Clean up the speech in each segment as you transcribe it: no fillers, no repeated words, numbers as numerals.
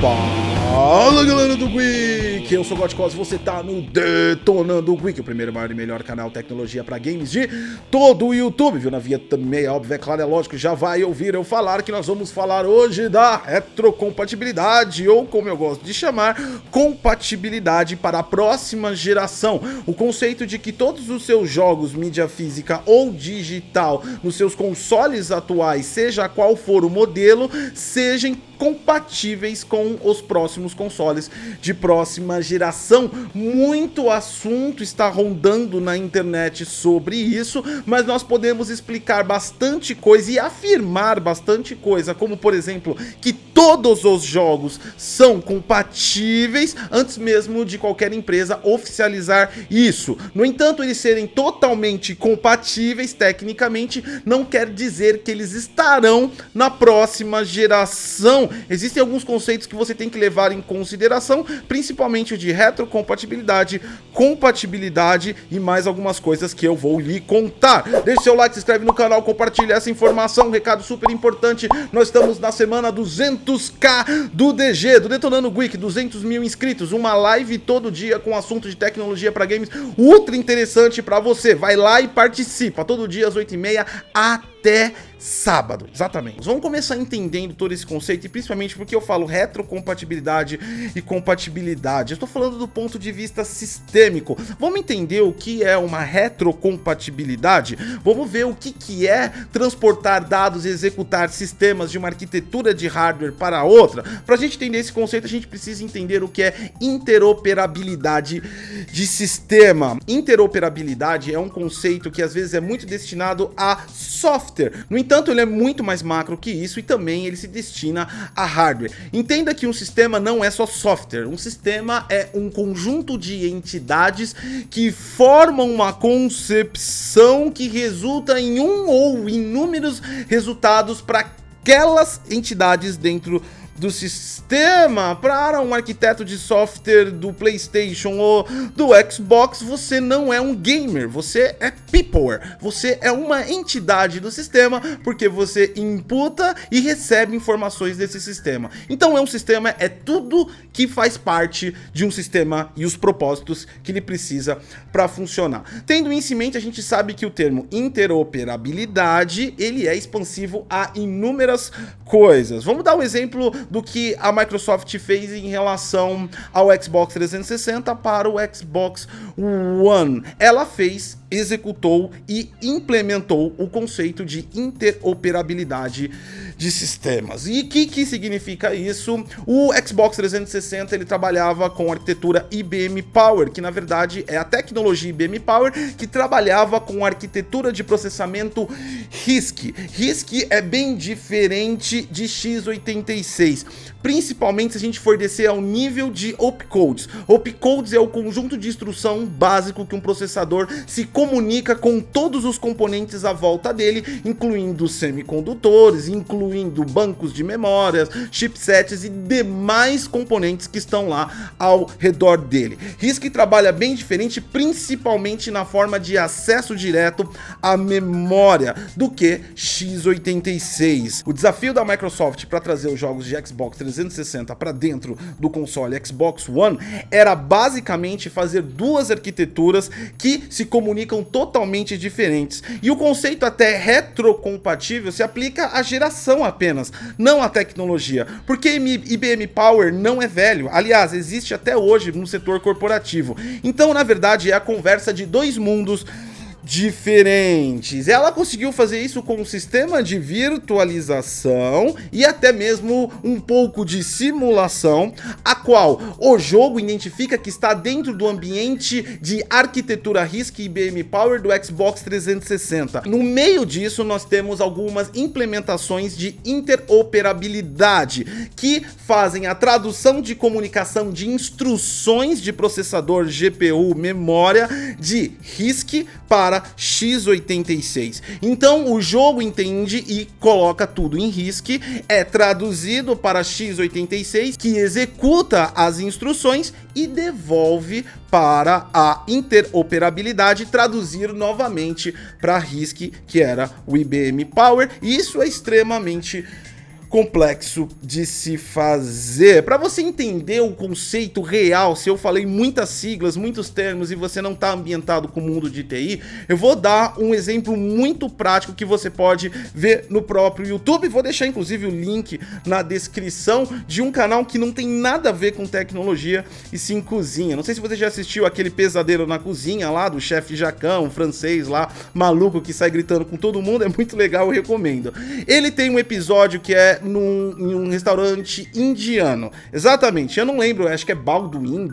Fala galera do Geek, eu sou o Godcos e você tá no Detonando Geek, o primeiro, maior e melhor canal tecnologia pra games de todo o YouTube, viu? Na via também, óbvio, é claro, é lógico, já vai ouvir eu falar que nós vamos falar hoje da retrocompatibilidade, ou como eu gosto de chamar, compatibilidade para a próxima geração. O conceito de que todos os seus jogos, mídia física ou digital, nos seus consoles atuais, seja qual for o modelo, sejam compatíveis com os próximos consoles de próxima geração. Muito assunto está rondando na internet sobre isso, mas nós podemos explicar bastante coisa e afirmar bastante coisa, como por exemplo, que todos os jogos são compatíveis antes mesmo de qualquer empresa oficializar isso. No entanto, eles serem totalmente compatíveis tecnicamente não quer dizer que eles estarão na próxima geração. Existem alguns conceitos que você tem que levar em consideração, principalmente o de retrocompatibilidade, compatibilidade e mais algumas coisas que eu vou lhe contar. Deixe seu like, se inscreve no canal, compartilha essa informação, um recado super importante. Nós estamos na semana 200k do DG, do Detonando Geek, 200 mil inscritos, uma live todo dia com assunto de tecnologia para games, ultra interessante para você. Vai lá e participa, todo dia às 8h30 até sábado, exatamente. Vamos começar entendendo todo esse conceito e principalmente porque eu falo retrocompatibilidade e compatibilidade. Eu estou falando do ponto de vista sistêmico. Vamos entender o que é uma retrocompatibilidade? Vamos ver o que é transportar dados e executar sistemas de uma arquitetura de hardware para outra. Para a gente entender esse conceito, a gente precisa entender o que é interoperabilidade de sistema. Interoperabilidade é um conceito que às vezes é muito destinado a software. No entanto, ele é muito mais macro que isso e também ele se destina a hardware. Entenda que um sistema não é só software. Um sistema é um conjunto de entidades que formam uma concepção que resulta em um ou inúmeros resultados para aquelas entidades dentro do sistema. Para um arquiteto de software do PlayStation ou do Xbox, você não é um gamer, você é peopleware, você é uma entidade do sistema porque você imputa e recebe informações desse sistema. Então um sistema é tudo que faz parte de um sistema e os propósitos que ele precisa para funcionar. Tendo isso em mente, a gente sabe que o termo interoperabilidade ele é expansivo a inúmeras coisas. Vamos dar um exemplo do que a Microsoft fez em relação ao Xbox 360 para o Xbox One. Ela fez, executou e implementou o conceito de interoperabilidade de sistemas. E o que significa isso? O Xbox 360 ele trabalhava com a arquitetura IBM Power, que na verdade é a tecnologia IBM Power que trabalhava com a arquitetura de processamento RISC. RISC é bem diferente de x86, principalmente se a gente for descer ao nível de opcodes. Opcodes é o conjunto de instrução básico que um processador se comunica com todos os componentes à volta dele, incluindo semicondutores, incluindo bancos de memórias, chipsets e demais componentes que estão lá ao redor dele. RISC trabalha bem diferente, principalmente na forma de acesso direto à memória do que x86. O desafio da Microsoft para trazer os jogos de Xbox 360 para dentro do console Xbox One era basicamente fazer duas arquiteturas que se comunicam totalmente diferentes. E o conceito até retrocompatível se aplica à geração apenas, não à tecnologia, porque IBM Power não é velho, aliás, existe até hoje no setor corporativo. Então, na verdade, é a conversa de dois mundos diferentes. Ela conseguiu fazer isso com um sistema de virtualização e até mesmo um pouco de simulação, a qual o jogo identifica que está dentro do ambiente de arquitetura RISC IBM Power do Xbox 360. No meio disso, nós temos algumas implementações de interoperabilidade que fazem a tradução de comunicação de instruções de processador, GPU, memória de RISC para x86. Então o jogo entende e coloca tudo em RISC, é traduzido para x86, que executa as instruções e devolve para a interoperabilidade traduzir novamente para RISC, que era o IBM Power. E isso é extremamente complexo de se fazer. Para você entender o conceito real, se eu falei muitas siglas, muitos termos e você não está ambientado com o mundo de TI, eu vou dar um exemplo muito prático que você pode ver no próprio YouTube. Vou deixar inclusive o link na descrição de um canal que não tem nada a ver com tecnologia e sim cozinha. Não sei se você já assistiu aquele Pesadelo na Cozinha lá do chefe Jacão, um francês lá, maluco que sai gritando com todo mundo, é muito legal, eu recomendo. Ele tem um episódio que é em um restaurante indiano. Exatamente, eu não lembro, acho que é Baldwin,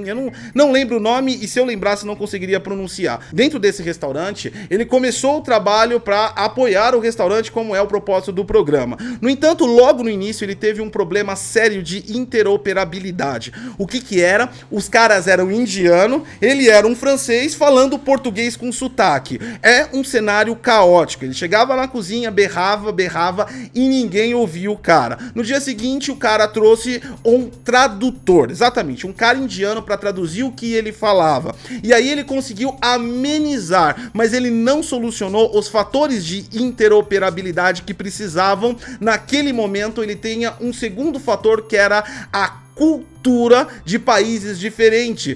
eu não lembro o nome e se eu lembrasse não conseguiria pronunciar. Dentro desse restaurante, ele começou o trabalho para apoiar o restaurante como é o propósito do programa. No entanto, logo no início ele teve um problema sério de interoperabilidade. O que era? Os caras eram indiano, ele era um francês falando português com sotaque. É um cenário caótico. Ele chegava na cozinha, berrava e ninguém ouvia o cara. No dia seguinte, o cara trouxe um tradutor, exatamente, um cara indiano para traduzir o que ele falava. E aí ele conseguiu amenizar, mas ele não solucionou os fatores de interoperabilidade que precisavam. Naquele momento, ele tinha um segundo fator que era a cultura de países diferentes,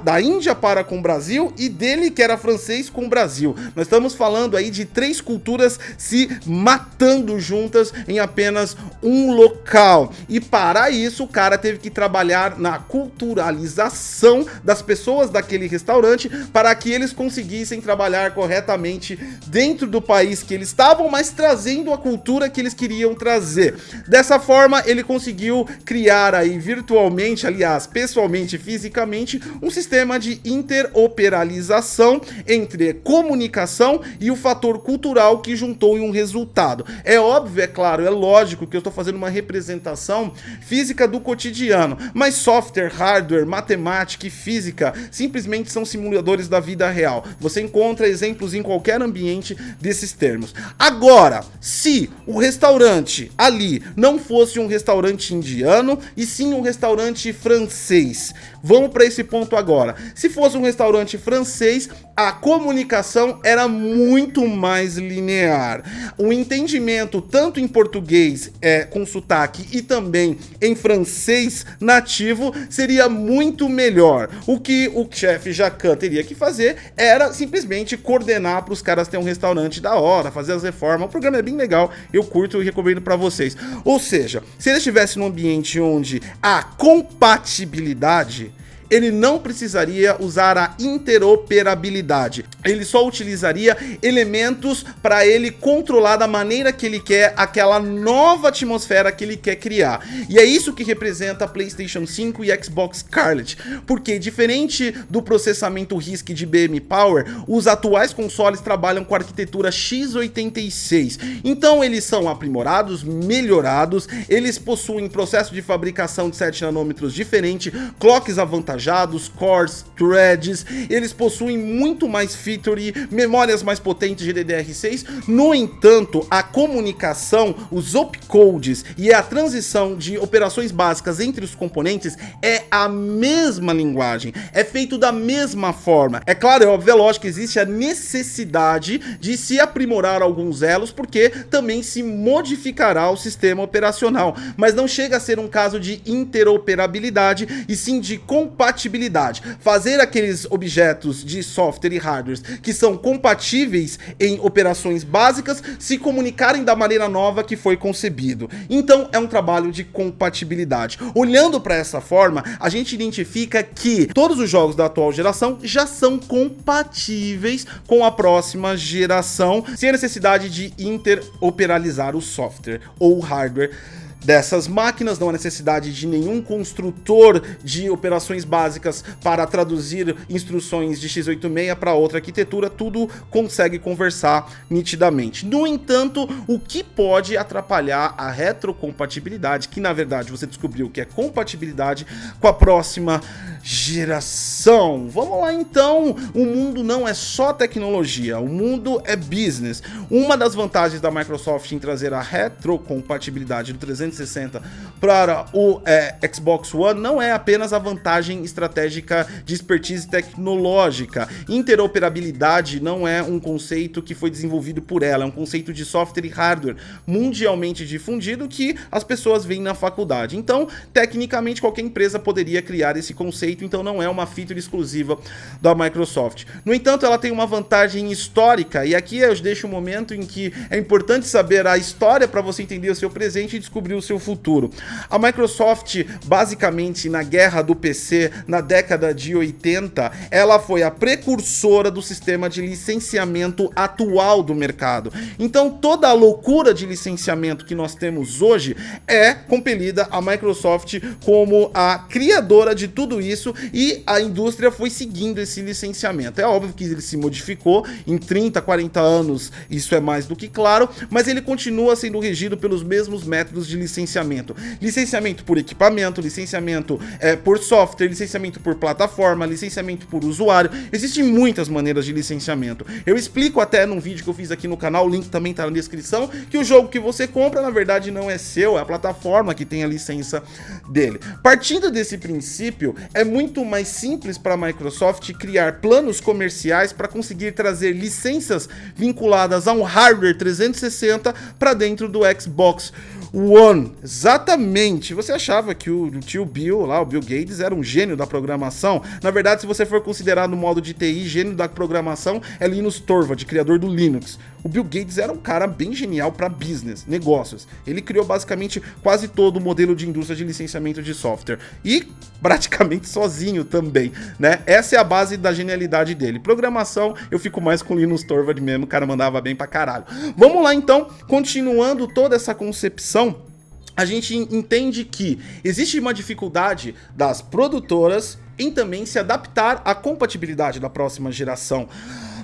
da Índia para com o Brasil e dele que era francês com o Brasil. Nós estamos falando aí de 3 culturas se matando juntas em apenas um local. E para isso o cara teve que trabalhar na culturalização das pessoas daquele restaurante para que eles conseguissem trabalhar corretamente dentro do país que eles estavam, mas trazendo a cultura que eles queriam trazer. Dessa forma ele conseguiu criar aí virtualmente, aliás, pessoalmente e fisicamente, um sistema de interoperalização entre comunicação e o fator cultural que juntou em um resultado. É óbvio, é claro, é lógico que eu estou fazendo uma representação física do cotidiano, mas software, hardware, matemática e física simplesmente são simuladores da vida real. Você encontra exemplos em qualquer ambiente desses termos. Agora, se o restaurante ali não fosse um restaurante indiano e sim um restaurante francês. Vamos para esse ponto agora. Se fosse um restaurante francês, a comunicação era muito mais linear. O entendimento, tanto em português com sotaque e também em francês nativo, seria muito melhor. O que o chefe Jacan teria que fazer era simplesmente coordenar para os caras terem um restaurante da hora, fazer as reformas. O programa é bem legal, eu curto e recomendo para vocês. Ou seja, se ele estivesse num ambiente onde a compatibilidade, ele não precisaria usar a interoperabilidade. Ele só utilizaria elementos para ele controlar da maneira que ele quer aquela nova atmosfera que ele quer criar. E é isso que representa a PlayStation 5 e Xbox Scarlett, porque diferente do processamento RISC de IBM Power, os atuais consoles trabalham com a arquitetura x86. Então eles são aprimorados, melhorados, eles possuem processo de fabricação de 7 nanômetros diferente, clocks avantajados, cores, threads, eles possuem muito mais feature, memórias mais potentes de DDR6. No entanto, a comunicação, os opcodes e a transição de operações básicas entre os componentes é a mesma linguagem, é feito da mesma forma. É claro, é óbvio, é lógico que existe a necessidade de se aprimorar alguns elos, porque também se modificará o sistema operacional, mas não chega a ser um caso de interoperabilidade, e sim de compatibilidade. Fazer aqueles objetos de software e hardware que são compatíveis em operações básicas se comunicarem da maneira nova que foi concebido. Então é um trabalho de compatibilidade. Olhando para essa forma, a gente identifica que todos os jogos da atual geração já são compatíveis com a próxima geração, sem a necessidade de interoperalizar o software ou o hardware dessas máquinas. Não há necessidade de nenhum construtor de operações básicas para traduzir instruções de x86 para outra arquitetura, tudo consegue conversar nitidamente. No entanto, o que pode atrapalhar a retrocompatibilidade, que na verdade você descobriu que é compatibilidade com a próxima geração. Vamos lá então, o mundo não é só tecnologia, o mundo é business. Uma das vantagens da Microsoft em trazer a retrocompatibilidade do 360 360 para o Xbox One não é apenas a vantagem estratégica de expertise tecnológica. Interoperabilidade não é um conceito que foi desenvolvido por ela, é um conceito de software e hardware mundialmente difundido que as pessoas veem na faculdade. Então, tecnicamente, qualquer empresa poderia criar esse conceito, então não é uma feature exclusiva da Microsoft. No entanto, ela tem uma vantagem histórica, e aqui eu deixo um momento em que é importante saber a história para você entender o seu presente e descobrir o seu futuro. A Microsoft, basicamente, na guerra do PC, na década de 80, ela foi a precursora do sistema de licenciamento atual do mercado. Então, toda a loucura de licenciamento que nós temos hoje é compelida a Microsoft como a criadora de tudo isso, e a indústria foi seguindo esse licenciamento. É óbvio que ele se modificou em 30, 40 anos, isso é mais do que claro, mas ele continua sendo regido pelos mesmos métodos de licenciamento. Licenciamento por equipamento, licenciamento por software, licenciamento por plataforma, licenciamento por usuário. Existem muitas maneiras de licenciamento. Eu explico até num vídeo que eu fiz aqui no canal, o link também tá na descrição, que o jogo que você compra, na verdade, não é seu, é a plataforma que tem a licença dele. Partindo desse princípio, é muito mais simples para a Microsoft criar planos comerciais para conseguir trazer licenças vinculadas a um hardware 360 para dentro do Xbox One. Exatamente. Você achava que o tio Bill, lá, o Bill Gates, era um gênio da programação? Na verdade, se você for considerar no modo de TI, gênio da programação é Linus Torvalds, criador do Linux. O Bill Gates era um cara bem genial para business, negócios. Ele criou basicamente quase todo o modelo de indústria de licenciamento de software. E praticamente sozinho também, né? Essa é a base da genialidade dele. Programação, eu fico mais com Linus Torvalds mesmo, o cara mandava bem pra caralho. Vamos lá então, continuando toda essa concepção, a gente entende que existe uma dificuldade das produtoras em também se adaptar à compatibilidade da próxima geração.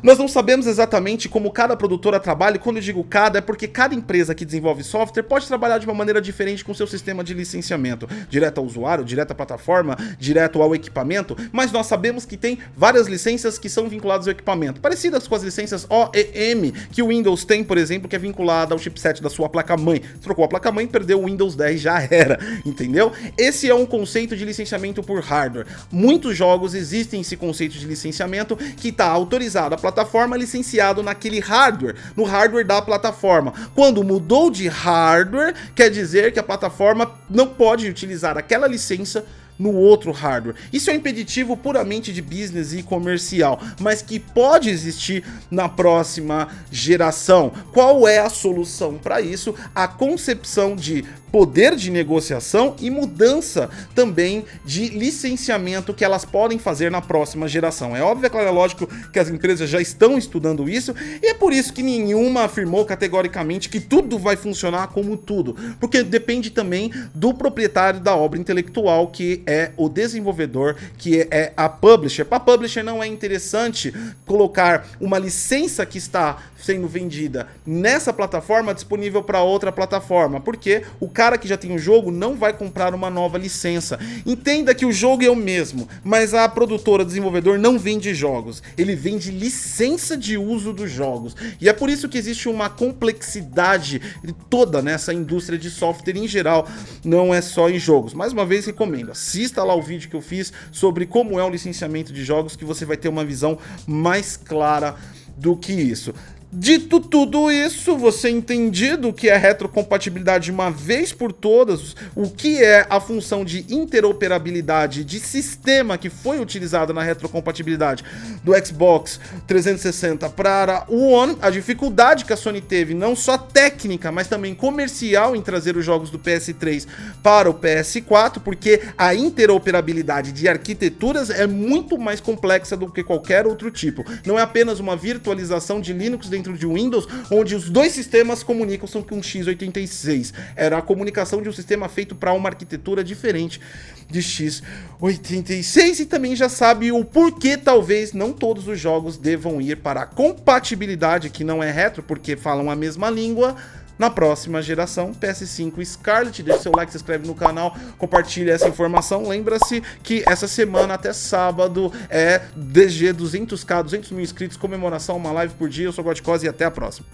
Nós não sabemos exatamente como cada produtora trabalha, e quando eu digo cada, é porque cada empresa que desenvolve software pode trabalhar de uma maneira diferente com seu sistema de licenciamento, direto ao usuário, direto à plataforma, direto ao equipamento, mas nós sabemos que tem várias licenças que são vinculadas ao equipamento, parecidas com as licenças OEM que o Windows tem, por exemplo, que é vinculada ao chipset da sua placa-mãe. Trocou a placa-mãe, perdeu o Windows 10, já era, entendeu? Esse é um conceito de licenciamento por hardware. Muitos jogos existem esse conceito de licenciamento que está autorizado a plataforma, licenciado naquele hardware, no hardware da plataforma. Quando mudou de hardware, quer dizer que a plataforma não pode utilizar aquela licença no outro hardware. Isso é um impeditivo puramente de business e comercial, mas que pode existir na próxima geração. Qual é a solução para isso? A concepção de poder de negociação e mudança também de licenciamento que elas podem fazer na próxima geração. É óbvio, é claro, é lógico que as empresas já estão estudando isso, e é por isso que nenhuma afirmou categoricamente que tudo vai funcionar como tudo, porque depende também do proprietário da obra intelectual, que é o desenvolvedor, que é a publisher. Para a publisher não é interessante colocar uma licença que está sendo vendida nessa plataforma disponível para outra plataforma, porque o cara que já tem o jogo não vai comprar uma nova licença. Entenda que o jogo é o mesmo, mas a produtora, desenvolvedor não vende jogos, ele vende licença de uso dos jogos, e é por isso que existe uma complexidade toda nessa indústria de software em geral, não é só em jogos. Mais uma vez recomendo, assista lá o vídeo que eu fiz sobre como é o licenciamento de jogos, que você vai ter uma visão mais clara do que isso. Dito tudo isso, você entendido o que é retrocompatibilidade de uma vez por todas, o que é a função de interoperabilidade de sistema que foi utilizada na retrocompatibilidade do Xbox 360 para o One, a dificuldade que a Sony teve, não só técnica, mas também comercial, em trazer os jogos do PS3 para o PS4, porque a interoperabilidade de arquiteturas é muito mais complexa do que qualquer outro tipo. Não é apenas uma virtualização de Linux dentro de Windows, onde os dois sistemas comunicam com x86. Era a comunicação de um sistema feito para uma arquitetura diferente de x86, e também já sabe o porquê talvez não todos os jogos devam ir para a compatibilidade, que não é retro, porque falam a mesma língua, na próxima geração, PS5 Scarlet. Deixa seu like, se inscreve no canal, compartilha essa informação. Lembra-se que essa semana até sábado é DG 200k, 200 mil inscritos, comemoração, uma live por dia. Eu sou o Godcose e até a próxima.